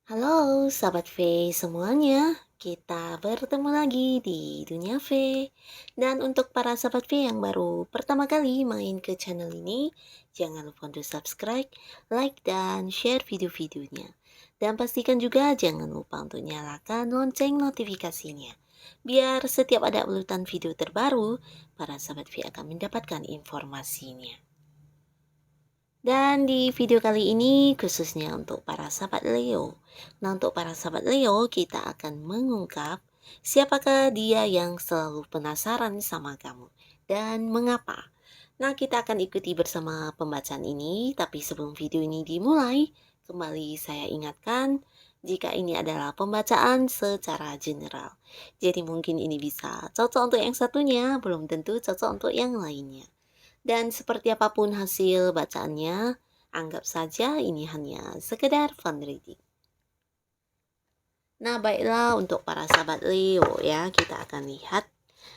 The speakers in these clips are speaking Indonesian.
Halo sahabat V semuanya, kita bertemu lagi di Dunia V. Dan untuk para sahabat V yang baru pertama kali main ke channel ini, jangan lupa untuk subscribe, like, dan share video-videonya. Dan pastikan juga jangan lupa untuk nyalakan lonceng notifikasinya. Biar setiap ada uploadan video terbaru, para sahabat V akan mendapatkan informasinya. Dan di video kali ini khususnya untuk para sahabat Leo. Nah, untuk para sahabat Leo, kita akan mengungkap siapakah dia yang selalu penasaran sama kamu dan mengapa. Nah, kita akan ikuti bersama pembacaan ini, tapi sebelum video ini dimulai, kembali saya ingatkan jika ini adalah pembacaan secara general. Jadi mungkin ini bisa cocok untuk yang satunya, belum tentu cocok untuk yang lainnya. Dan seperti apapun hasil bacaannya, anggap saja ini hanya sekedar fun reading. Nah, baiklah untuk para sahabat Leo ya, kita akan lihat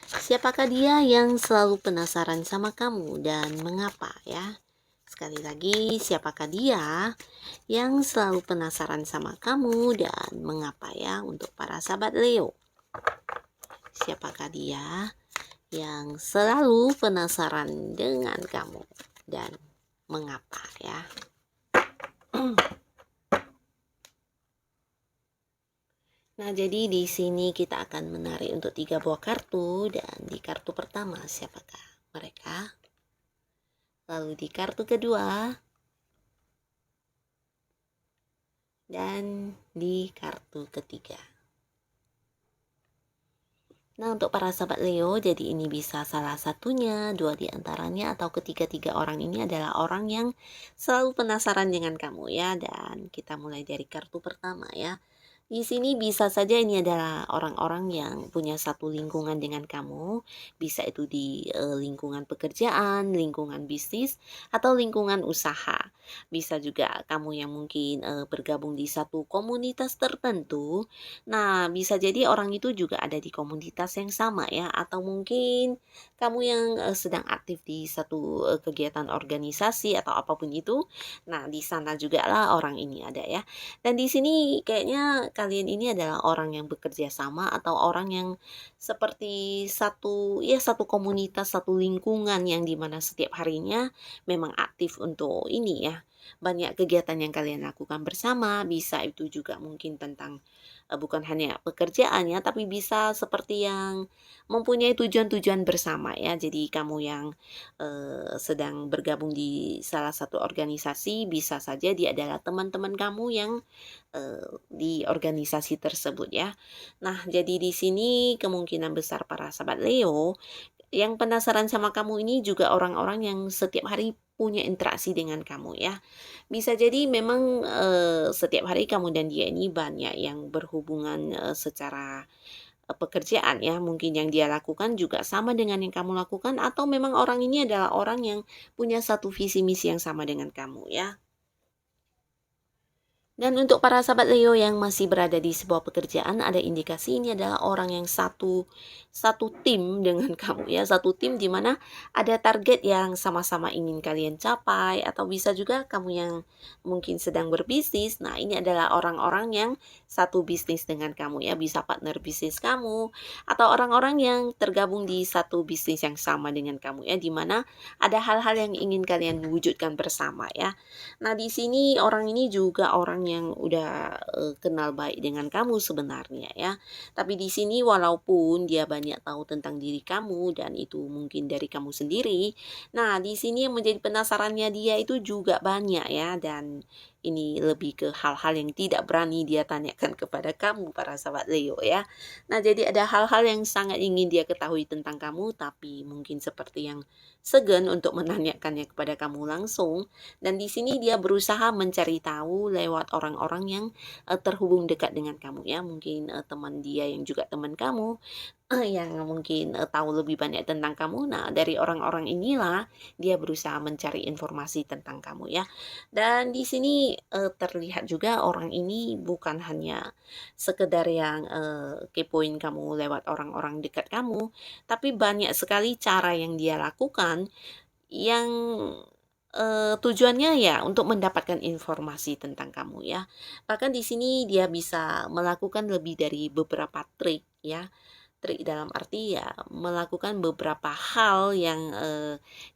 siapakah dia yang selalu penasaran sama kamu dan mengapa ya. Sekali lagi, siapakah dia yang selalu penasaran sama kamu dan mengapa ya untuk para sahabat Leo. Siapakah dia yang selalu penasaran dengan kamu dan mengapa ya. Nah, jadi di sini kita akan menarik untuk 3 buah kartu dan di kartu pertama siapakah mereka? Lalu di kartu kedua dan di kartu ketiga. Nah, untuk para sahabat Leo, jadi ini bisa salah satunya, dua di antaranya, atau ketiga-tiga orang ini adalah orang yang selalu penasaran dengan kamu ya. Dan kita mulai dari kartu pertama ya. Di sini bisa saja ini adalah orang-orang yang punya satu lingkungan dengan kamu, bisa itu di lingkungan pekerjaan, lingkungan bisnis, atau lingkungan usaha. Bisa juga kamu yang mungkin bergabung di satu komunitas tertentu. Nah, bisa jadi orang itu juga ada di komunitas yang sama ya, atau mungkin kamu yang sedang aktif di satu kegiatan organisasi atau apapun itu. Nah, di sana juga lah orang ini ada ya. Dan di sini kayaknya kalian ini adalah orang yang bekerja sama atau orang yang seperti satu komunitas, satu lingkungan yang dimana setiap harinya memang aktif untuk ini ya. Banyak kegiatan yang kalian lakukan bersama, bisa itu juga mungkin tentang bukan hanya pekerjaan ya, tapi bisa seperti yang mempunyai tujuan-tujuan bersama ya. Jadi kamu yang sedang bergabung di salah satu organisasi, bisa saja dia adalah teman-teman kamu yang di organisasi tersebut ya. Nah, jadi di sini kemungkinan besar para sahabat Leo yang penasaran sama kamu ini juga orang-orang yang setiap hari punya interaksi dengan kamu ya. Bisa jadi memang setiap hari kamu dan dia ini banyak yang berhubungan secara pekerjaan ya. Mungkin yang dia lakukan juga sama dengan yang kamu lakukan atau memang orang ini adalah orang yang punya satu visi misi yang sama dengan kamu ya. Dan untuk para sahabat Leo yang masih berada di sebuah pekerjaan, ada indikasi ini adalah orang yang satu tim dengan kamu ya, satu tim di mana ada target yang sama-sama ingin kalian capai atau bisa juga kamu yang mungkin sedang berbisnis. Nah, ini adalah orang-orang yang satu bisnis dengan kamu ya, bisa partner bisnis kamu atau orang-orang yang tergabung di satu bisnis yang sama dengan kamu ya, di mana ada hal-hal yang ingin kalian wujudkan bersama ya. Nah, di sini orang ini juga orang yang udah kenal baik dengan kamu sebenarnya ya. Tapi di sini walaupun dia banyak tahu tentang diri kamu dan itu mungkin dari kamu sendiri. Nah, di sini yang menjadi penasarannya dia itu juga banyak ya, dan ini lebih ke hal-hal yang tidak berani dia tanyakan kepada kamu para sahabat Leo ya. Nah, jadi ada hal-hal yang sangat ingin dia ketahui tentang kamu tapi mungkin seperti yang segan untuk menanyakannya kepada kamu langsung. Dan di sini dia berusaha mencari tahu lewat orang-orang yang terhubung dekat dengan kamu ya. Mungkin teman dia yang juga teman kamu yang mungkin tahu lebih banyak tentang kamu. Nah, dari orang-orang inilah dia berusaha mencari informasi tentang kamu ya. Dan di sini terlihat juga orang ini bukan hanya sekedar yang kepoin kamu lewat orang-orang dekat kamu, tapi banyak sekali cara yang dia lakukan yang Tujuannya ya untuk mendapatkan informasi tentang kamu ya. Bahkan di sini dia bisa melakukan lebih dari beberapa trik ya. Trik dalam arti ya melakukan beberapa hal yang,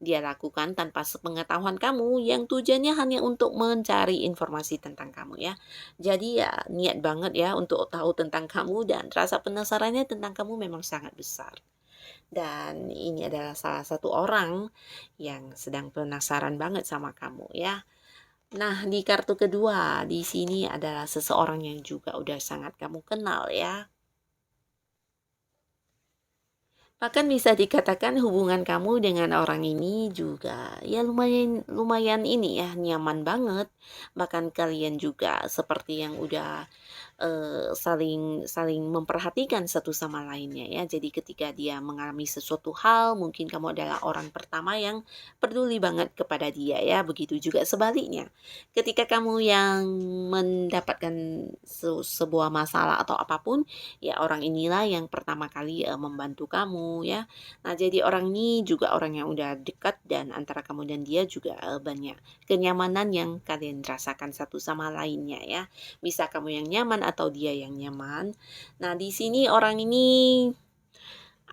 dia lakukan tanpa sepengetahuan kamu yang tujuannya hanya untuk mencari informasi tentang kamu ya. Jadi ya niat banget ya untuk tahu tentang kamu dan rasa penasarannya tentang kamu memang sangat besar. Dan ini adalah salah satu orang yang sedang penasaran banget sama kamu ya. Nah, di kartu kedua, di sini adalah seseorang yang juga udah sangat kamu kenal ya. Bahkan bisa dikatakan hubungan kamu dengan orang ini juga ya lumayan lumayan ini ya, nyaman banget. Bahkan kalian juga seperti yang udah, saling saling memperhatikan satu sama lainnya ya. Jadi ketika dia mengalami sesuatu hal, mungkin kamu adalah orang pertama yang peduli banget kepada dia ya, begitu juga sebaliknya. Ketika kamu yang mendapatkan sebuah masalah atau apapun ya orang inilah yang pertama kali, membantu kamu ya. Nah jadi orang ini juga orang yang udah dekat dan antara kamu dan dia juga, banyak kenyamanan yang kalian rasakan satu sama lainnya ya. Bisa kamu yang nyaman atau dia yang nyaman. Nah di sini orang ini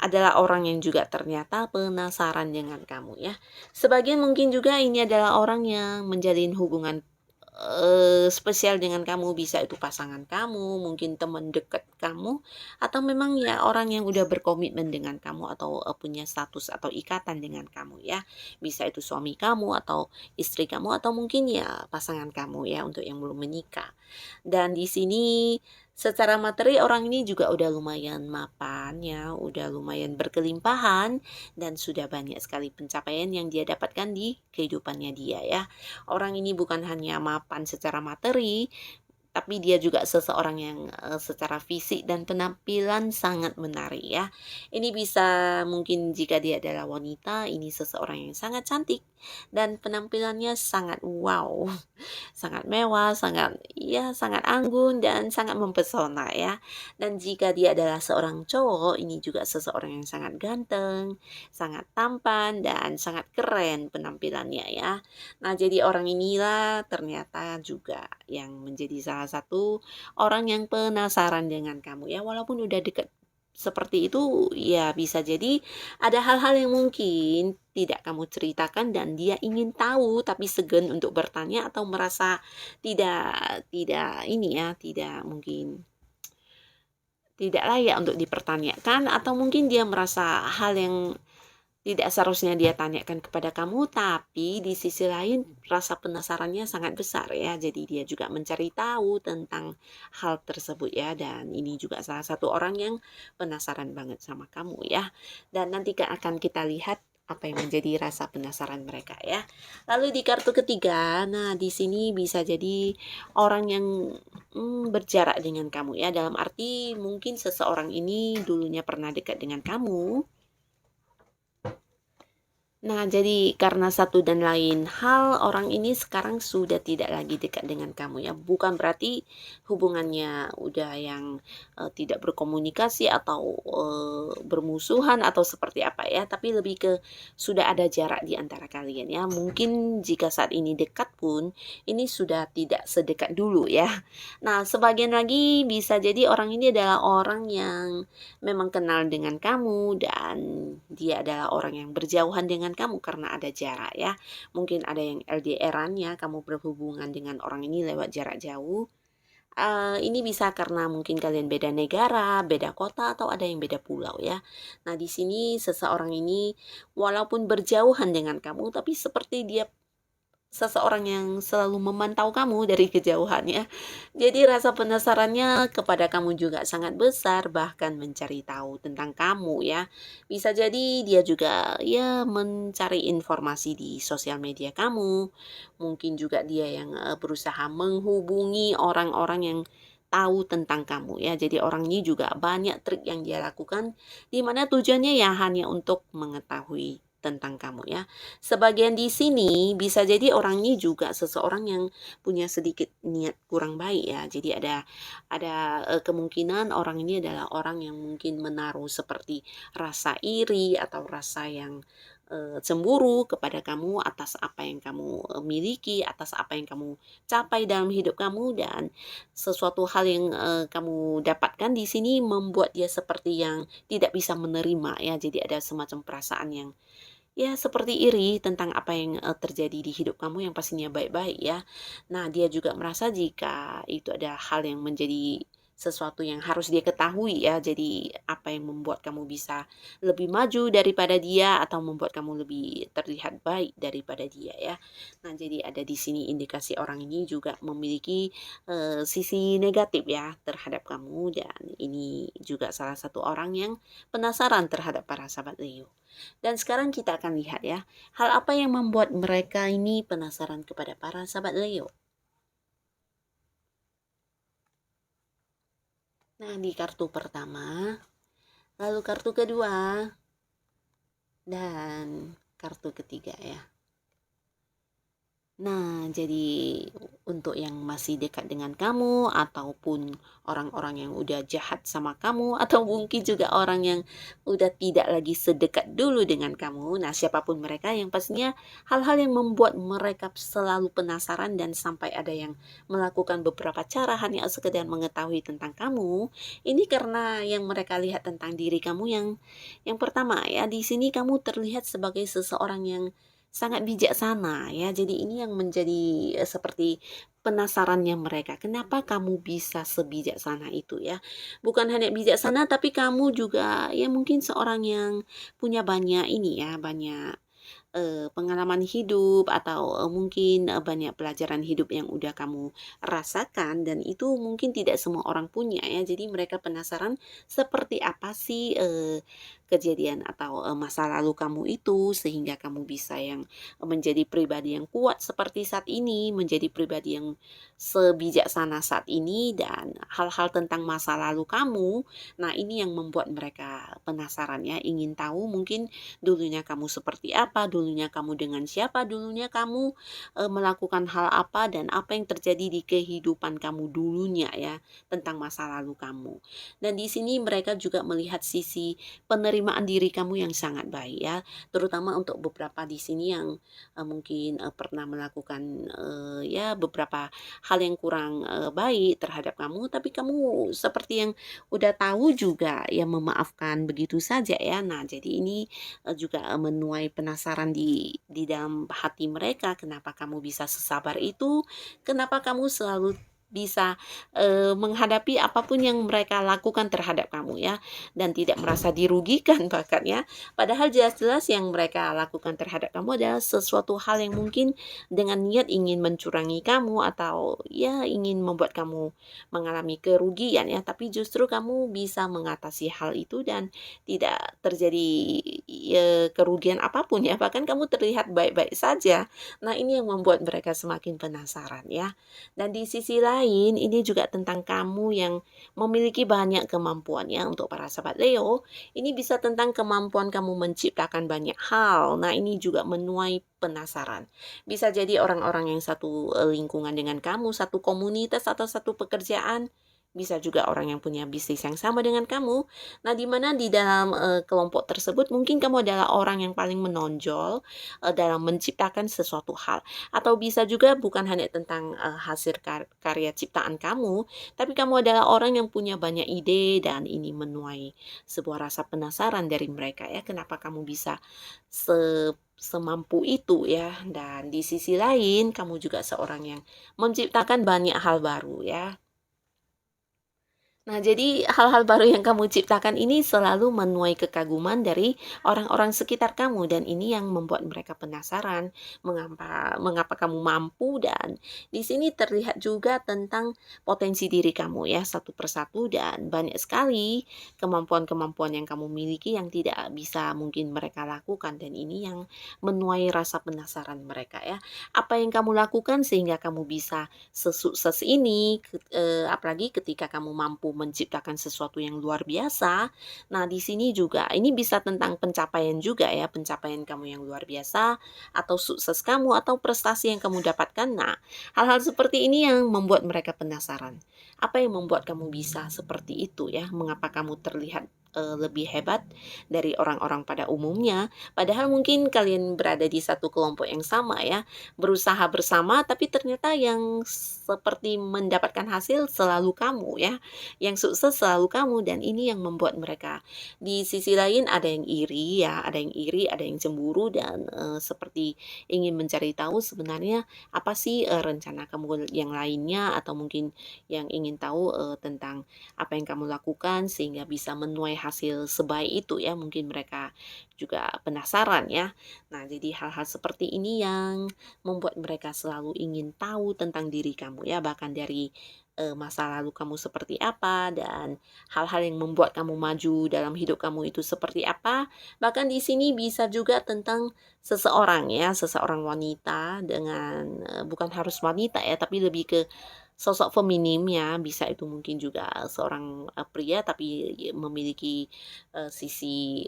adalah orang yang juga ternyata penasaran dengan kamu ya. Sebagian mungkin juga ini adalah orang yang menjalin hubungan spesial dengan kamu, bisa itu pasangan kamu, mungkin teman dekat kamu, atau memang ya orang yang udah berkomitmen dengan kamu atau, punya status atau ikatan dengan kamu ya. Bisa itu suami kamu atau istri kamu atau mungkin ya pasangan kamu ya untuk yang belum menikah. Dan di sini secara materi orang ini juga udah lumayan mapan ya, udah lumayan berkelimpahan dan sudah banyak sekali pencapaian yang dia dapatkan di kehidupannya dia ya. Orang ini bukan hanya mapan secara materi, tapi dia juga seseorang yang, secara fisik dan penampilan sangat menarik ya. Ini bisa mungkin jika dia adalah wanita, ini seseorang yang sangat cantik dan penampilannya sangat wow, sangat mewah, sangat ya sangat anggun dan sangat mempesona ya. Dan jika dia adalah seorang cowok, ini juga seseorang yang sangat ganteng, sangat tampan dan sangat keren penampilannya ya. Nah, jadi orang inilah ternyata juga yang menjadi salah satu orang yang penasaran dengan kamu ya, walaupun udah deket seperti itu, ya bisa jadi ada hal-hal yang mungkin tidak kamu ceritakan dan dia ingin tahu tapi segan untuk bertanya atau merasa tidak tidak ini ya, tidak mungkin tidak layak untuk dipertanyakan atau mungkin dia merasa hal yang tidak seharusnya dia tanyakan kepada kamu, tapi di sisi lain rasa penasarannya sangat besar ya. Jadi dia juga mencari tahu tentang hal tersebut ya. Dan ini juga salah satu orang yang penasaran banget sama kamu ya. Dan nanti akan kita lihat apa yang menjadi rasa penasaran mereka ya. Lalu di kartu ketiga, nah di sini bisa jadi orang yang berjarak dengan kamu ya. Dalam arti mungkin seseorang ini dulunya pernah dekat dengan kamu. Nah, jadi karena satu dan lain hal, orang ini sekarang sudah tidak lagi dekat dengan kamu ya. Bukan berarti hubungannya udah yang tidak berkomunikasi atau bermusuhan atau seperti apa ya, tapi lebih ke sudah ada jarak di antara kalian ya. Mungkin jika saat ini dekat pun, ini sudah tidak sedekat dulu ya. Nah, sebagian lagi bisa jadi orang ini adalah orang yang memang kenal dengan kamu dan dia adalah orang yang berjauhan dengan kamu karena ada jarak ya. Mungkin ada yang LDR-an ya, kamu berhubungan dengan orang ini lewat jarak jauh. Ini bisa karena mungkin kalian beda negara, beda kota, atau ada yang beda pulau ya. Nah, di sini seseorang ini walaupun berjauhan dengan kamu, tapi seperti dia seseorang yang selalu memantau kamu dari kejauhannya. Jadi rasa penasarannya kepada kamu juga sangat besar, bahkan mencari tahu tentang kamu ya. Bisa jadi dia juga ya mencari informasi di sosial media kamu. Mungkin juga dia yang berusaha menghubungi orang-orang yang tahu tentang kamu ya. Jadi orang ini juga banyak trik yang dia lakukan di mana tujuannya ya hanya untuk mengetahui tentang kamu ya. Sebagian di sini bisa jadi orang ini juga seseorang yang punya sedikit niat kurang baik ya. Jadi ada kemungkinan orang ini adalah orang yang mungkin menaruh seperti rasa iri atau rasa yang cemburu kepada kamu atas apa yang kamu miliki, atas apa yang kamu capai dalam hidup kamu, dan sesuatu hal yang kamu dapatkan di sini membuat dia seperti yang tidak bisa menerima ya. Jadi ada semacam perasaan yang ya seperti iri tentang apa yang terjadi di hidup kamu yang pastinya baik-baik ya. Nah, dia juga merasa jika itu ada hal yang menjadi sesuatu yang harus dia ketahui ya. Jadi apa yang membuat kamu bisa lebih maju daripada dia atau membuat kamu lebih terlihat baik daripada dia ya. Nah, jadi ada di sini indikasi orang ini juga memiliki sisi negatif ya terhadap kamu, dan ini juga salah satu orang yang penasaran terhadap para sahabat Leo. Dan sekarang kita akan lihat ya, hal apa yang membuat mereka ini penasaran kepada para sahabat Leo. Nah, di kartu pertama, lalu kartu kedua, dan kartu ketiga ya. Nah, jadi untuk yang masih dekat dengan kamu ataupun orang-orang yang udah jahat sama kamu atau mungkin juga orang yang udah tidak lagi sedekat dulu dengan kamu. Nah, siapapun mereka yang pastinya hal-hal yang membuat mereka selalu penasaran dan sampai ada yang melakukan beberapa cara hanya sekedar mengetahui tentang kamu. Ini karena yang mereka lihat tentang diri kamu yang pertama ya, di sini kamu terlihat sebagai seseorang yang sangat bijaksana ya. Jadi ini yang menjadi seperti penasarannya mereka. Kenapa kamu bisa sebijaksana itu ya? Bukan hanya bijaksana tapi kamu juga ya mungkin seorang yang punya banyak ini ya, banyak pengalaman hidup atau mungkin banyak pelajaran hidup yang udah kamu rasakan, dan itu mungkin tidak semua orang punya ya. Jadi mereka penasaran seperti apa sih kejadian atau masa lalu kamu itu sehingga kamu bisa yang menjadi pribadi yang kuat seperti saat ini, menjadi pribadi yang sebijaksana saat ini, dan hal-hal tentang masa lalu kamu. Nah, ini yang membuat mereka penasaran ya, ingin tahu mungkin dulunya kamu seperti apa, dulunya kamu dengan siapa, dulunya kamu melakukan hal apa dan apa yang terjadi di kehidupan kamu dulunya ya, tentang masa lalu kamu. Dan di sini mereka juga melihat sisi penerimaan diri kamu yang sangat baik ya, terutama untuk beberapa di sini yang mungkin pernah melakukan ya beberapa hal yang kurang baik terhadap kamu, tapi kamu seperti yang udah tahu juga ya memaafkan begitu saja ya. Nah, jadi ini juga menuai penasaran di dalam hati mereka, kenapa kamu bisa sesabar itu, kenapa kamu selalu bisa menghadapi apapun yang mereka lakukan terhadap kamu ya, dan tidak merasa dirugikan bahkan ya. Padahal jelas-jelas yang mereka lakukan terhadap kamu adalah sesuatu hal yang mungkin dengan niat ingin mencurangi kamu atau ya ingin membuat kamu mengalami kerugian ya, tapi justru kamu bisa mengatasi hal itu dan tidak terjadi kerugian apapun ya, bahkan kamu terlihat baik-baik saja. Nah, ini yang membuat mereka semakin penasaran ya. Dan di sisi lain, ini juga tentang kamu yang memiliki banyak kemampuan ya. Untuk para sahabat Leo, ini bisa tentang kemampuan kamu menciptakan banyak hal. Nah, ini juga menuai penasaran. Bisa jadi orang-orang yang satu lingkungan dengan kamu, satu komunitas atau satu pekerjaan. Bisa juga orang yang punya bisnis yang sama dengan kamu. Nah, di mana di dalam kelompok tersebut mungkin kamu adalah orang yang paling menonjol dalam menciptakan sesuatu hal. Atau bisa juga bukan hanya tentang hasil karya ciptaan kamu, tapi kamu adalah orang yang punya banyak ide, dan ini menuai sebuah rasa penasaran dari mereka ya, kenapa kamu bisa semampu itu ya. Dan di sisi lain kamu juga seorang yang menciptakan banyak hal baru ya. Nah, jadi hal-hal baru yang kamu ciptakan ini selalu menuai kekaguman dari orang-orang sekitar kamu, dan ini yang membuat mereka penasaran mengapa mengapa kamu mampu. Dan di sini terlihat juga tentang potensi diri kamu ya, satu persatu, dan banyak sekali kemampuan-kemampuan yang kamu miliki yang tidak bisa mungkin mereka lakukan, dan ini yang menuai rasa penasaran mereka ya. Apa yang kamu lakukan sehingga kamu bisa sesukses ini, apalagi ketika kamu mampu menciptakan sesuatu yang luar biasa. Nah, di sini juga ini bisa tentang pencapaian juga ya, pencapaian kamu yang luar biasa atau sukses kamu atau prestasi yang kamu dapatkan. Nah, hal-hal seperti ini yang membuat mereka penasaran. Apa yang membuat kamu bisa seperti itu ya? Mengapa kamu terlihat lebih hebat dari orang-orang pada umumnya. Padahal mungkin kalian berada di satu kelompok yang sama ya, berusaha bersama tapi ternyata yang seperti mendapatkan hasil selalu kamu ya, yang sukses selalu kamu dan ini yang membuat mereka di sisi lain ada yang iri ya, ada yang iri, ada yang cemburu dan, seperti ingin mencari tahu sebenarnya apa sih, rencana kamu yang lainnya atau mungkin yang ingin tahu, tentang apa yang kamu lakukan sehingga bisa menuai hasil sebaik itu ya, mungkin mereka juga penasaran ya. Nah, jadi hal-hal seperti ini yang membuat mereka selalu ingin tahu tentang diri kamu ya, bahkan dari, masa lalu kamu seperti apa dan hal-hal yang membuat kamu maju dalam hidup kamu itu seperti apa. Bahkan di sini bisa juga tentang seseorang ya, seseorang wanita dengan, bukan harus wanita ya, tapi lebih ke sosok feminim ya, bisa itu mungkin juga seorang, pria tapi memiliki, sisi,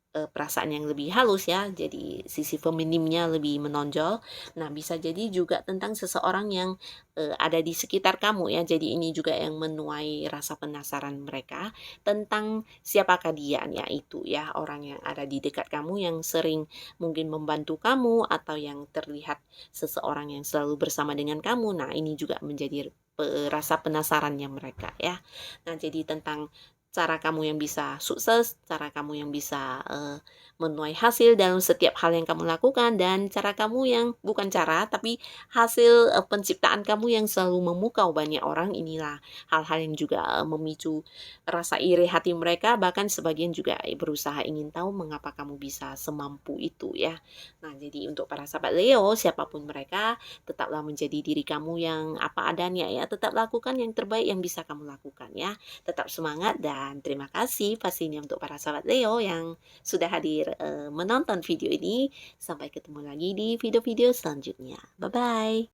perasaan yang lebih halus ya, jadi sisi feminimnya lebih menonjol. Nah, bisa jadi juga tentang seseorang yang, ada di sekitar kamu ya, jadi ini juga yang menuai rasa penasaran mereka tentang siapakah dia ya itu ya, orang yang ada di dekat kamu yang sering mungkin membantu kamu atau yang terlihat seseorang yang selalu bersama dengan kamu. Nah, ini juga menjadi rasa penasarannya mereka ya. Nah, jadi tentang cara kamu yang bisa sukses, cara kamu yang bisa, menuai hasil dalam setiap hal yang kamu lakukan, dan cara kamu yang bukan cara, tapi hasil, penciptaan kamu yang selalu memukau banyak orang. Inilah hal-hal yang juga, memicu rasa iri hati mereka, bahkan sebagian juga berusaha ingin tahu mengapa kamu bisa semampu itu ya. Nah, jadi untuk para sahabat Leo, siapapun mereka, tetaplah menjadi diri kamu yang apa adanya ya, tetap lakukan yang terbaik yang bisa kamu lakukan ya. Tetap semangat dan terima kasih pastinya untuk para sahabat Leo yang sudah hadir, menonton video ini. Sampai ketemu lagi di video-video selanjutnya. Bye-bye.